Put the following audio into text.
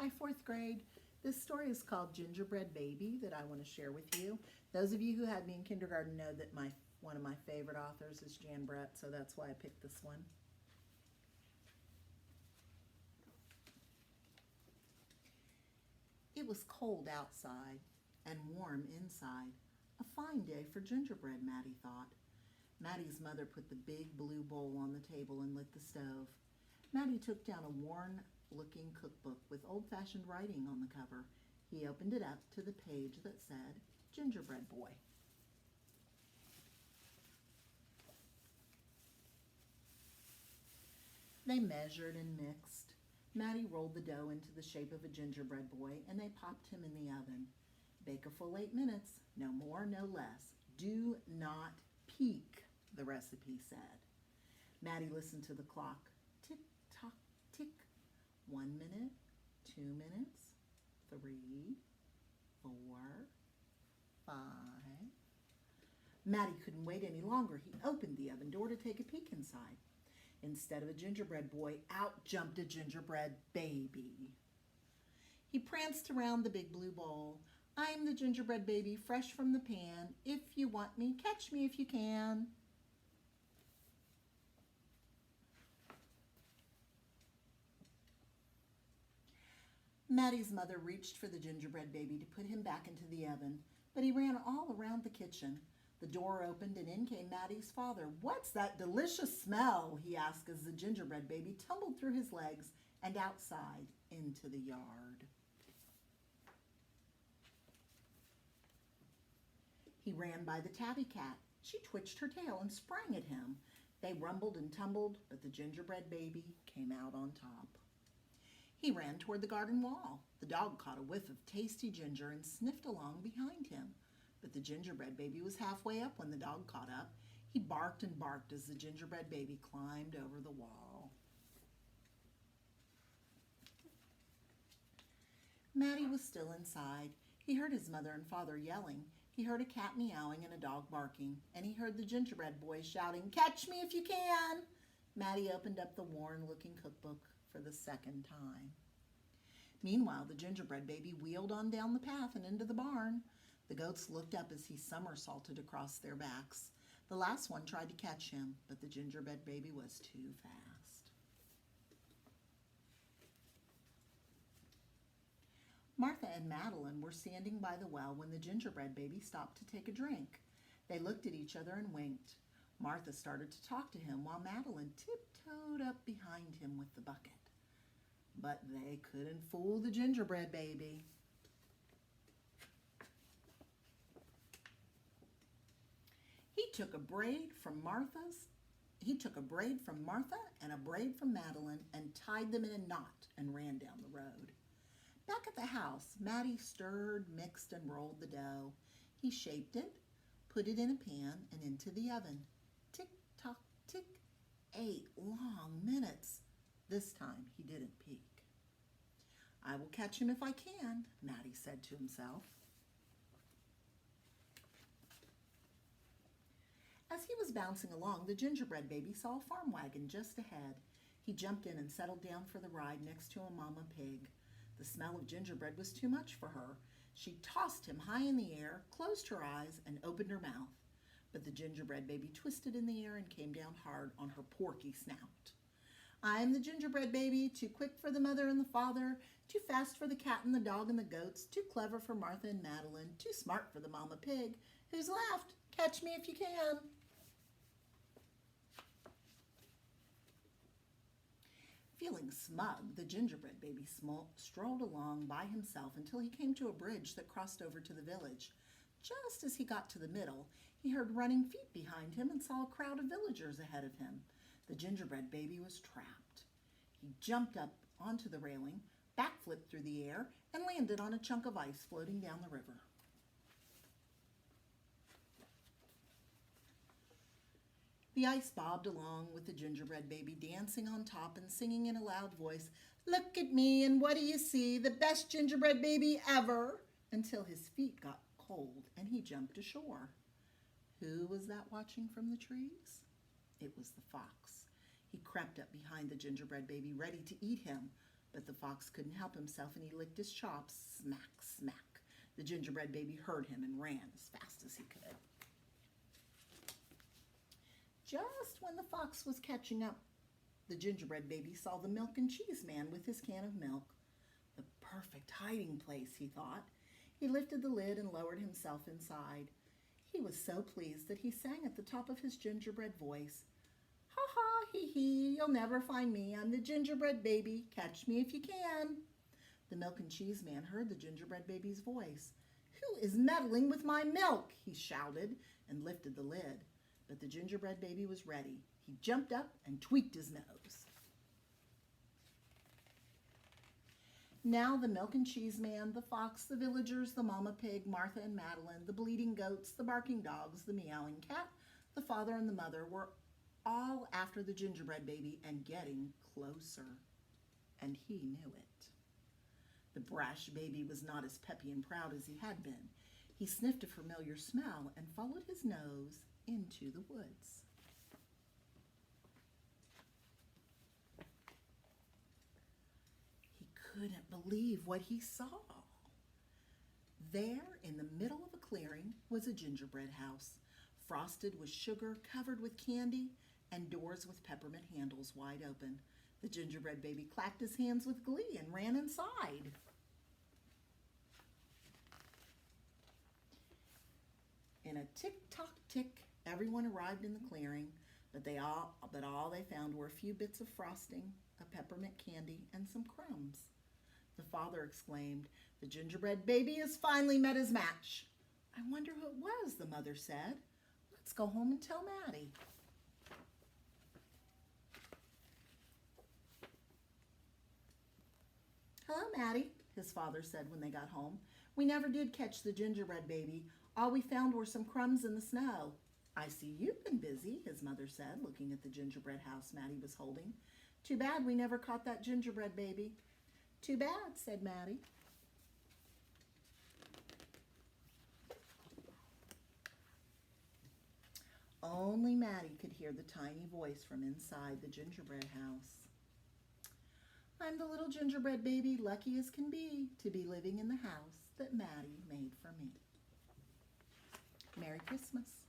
Hi, fourth grade. This story is called Gingerbread Baby that I want to share with you. Those of you who had me in kindergarten know that one of my favorite authors is Jan Brett, so that's why I picked this one. It was cold outside and warm inside. A fine day for gingerbread, Maddie thought. Maddie's mother put the big blue bowl on the table and lit the stove. Maddie took down a worn-looking cookbook with old-fashioned writing on the cover. He opened it up to the page that said, Gingerbread Boy. They measured and mixed. Maddie rolled the dough into the shape of a gingerbread boy, and they popped him in the oven. Bake a full 8 minutes, no more, no less. Do not peek, the recipe said. Maddie listened to the clock. Tick, tock, tick. 1 minute, 2 minutes, 3, 4, 5. Maddie couldn't wait any longer. He opened the oven door to take a peek inside. Instead of a gingerbread boy, out jumped a gingerbread baby. He pranced around the big blue bowl. I'm the gingerbread baby, fresh from the pan. If you want me, catch me if you can. Maddie's mother reached for the gingerbread baby to put him back into the oven, but he ran all around the kitchen. The door opened and in came Maddie's father. What's that delicious smell? He asked as the gingerbread baby tumbled through his legs and outside into the yard. He ran by the tabby cat. She twitched her tail and sprang at him. They rumbled and tumbled, but the gingerbread baby came out on top. He ran toward the garden wall. The dog caught a whiff of tasty ginger and sniffed along behind him. But the gingerbread baby was halfway up when the dog caught up. He barked and barked as the gingerbread baby climbed over the wall. Maddie was still inside. He heard his mother and father yelling. He heard a cat meowing and a dog barking. And he heard the gingerbread boy shouting, catch me if you can. Maddie opened up the worn-looking cookbook for the second time. Meanwhile, the gingerbread baby wheeled on down the path and into the barn. The goats looked up as he somersaulted across their backs. The last one tried to catch him, but the gingerbread baby was too fast. Martha and Madeline were standing by the well when the gingerbread baby stopped to take a drink. They looked at each other and winked. Martha started to talk to him while Madeline tiptoed up behind him with the bucket. But they couldn't fool the gingerbread baby. He took a braid from Martha and a braid from Madeline and tied them in a knot and ran down the road. Back at the house, Maddie stirred, mixed, and rolled the dough. He shaped it, put it in a pan and into the oven. Tick, tock, tick, 8 long minutes. This time he didn't peek. I will catch him if I can, Maddie said to himself. As he was bouncing along, the gingerbread baby saw a farm wagon just ahead. He jumped in and settled down for the ride next to a mama pig. The smell of gingerbread was too much for her. She tossed him high in the air, closed her eyes, and opened her mouth. But the gingerbread baby twisted in the air and came down hard on her porky snout. I'm the gingerbread baby, too quick for the mother and the father, too fast for the cat and the dog and the goats, too clever for Martha and Madeline, too smart for the mama pig. Who's left? Catch me if you can. Feeling smug, the gingerbread baby strolled along by himself until he came to a bridge that crossed over to the village. Just as he got to the middle, he heard running feet behind him and saw a crowd of villagers ahead of him. The gingerbread baby was trapped. He jumped up onto the railing, backflipped through the air, and landed on a chunk of ice floating down the river. The ice bobbed along with the gingerbread baby dancing on top and singing in a loud voice, look at me and what do you see, the best gingerbread baby ever, until his feet got cold and he jumped ashore. Who was that watching from the trees? It was the fox. He crept up behind the gingerbread baby, ready to eat him. But the fox couldn't help himself, and he licked his chops. Smack, smack. The gingerbread baby heard him and ran as fast as he could. Just when the fox was catching up, the gingerbread baby saw the milk and cheese man with his can of milk. The perfect hiding place, he thought. He lifted the lid and lowered himself inside. He was so pleased that he sang at the top of his gingerbread voice, "Ha ha, hee hee, you'll never find me. I'm the gingerbread baby. Catch me if you can." The milk and cheese man heard the gingerbread baby's voice. "Who is meddling with my milk?" he shouted and lifted the lid. But the gingerbread baby was ready. He jumped up and tweaked his nose. Now the milk and cheese man, the fox, the villagers, the mama pig, Martha and Madeline, the bleating goats, the barking dogs, the meowing cat, the father and the mother were all after the gingerbread baby and getting closer. And he knew it. The brash baby was not as peppy and proud as he had been. He sniffed a familiar smell and followed his nose into the woods. He couldn't believe what he saw. There, in the middle of a clearing, was a gingerbread house, frosted with sugar, covered with candy, and doors with peppermint handles wide open. The gingerbread baby clapped his hands with glee and ran inside. In a tick-tock-tick, everyone arrived in the clearing, but all they found were a few bits of frosting, a peppermint candy, and some crumbs. The father exclaimed, "The gingerbread baby has finally met his match." "I wonder who it was," the mother said. "Let's go home and tell Maddie." "Hello, Maddie," his father said when they got home. "We never did catch the gingerbread baby. All we found were some crumbs in the snow." "I see you've been busy," his mother said, looking at the gingerbread house Maddie was holding. "Too bad we never caught that gingerbread baby." "Too bad," said Maddie. Only Maddie could hear the tiny voice from inside the gingerbread house. "I'm the little gingerbread baby, lucky as can be, to be living in the house that Maddie made for me." Merry Christmas.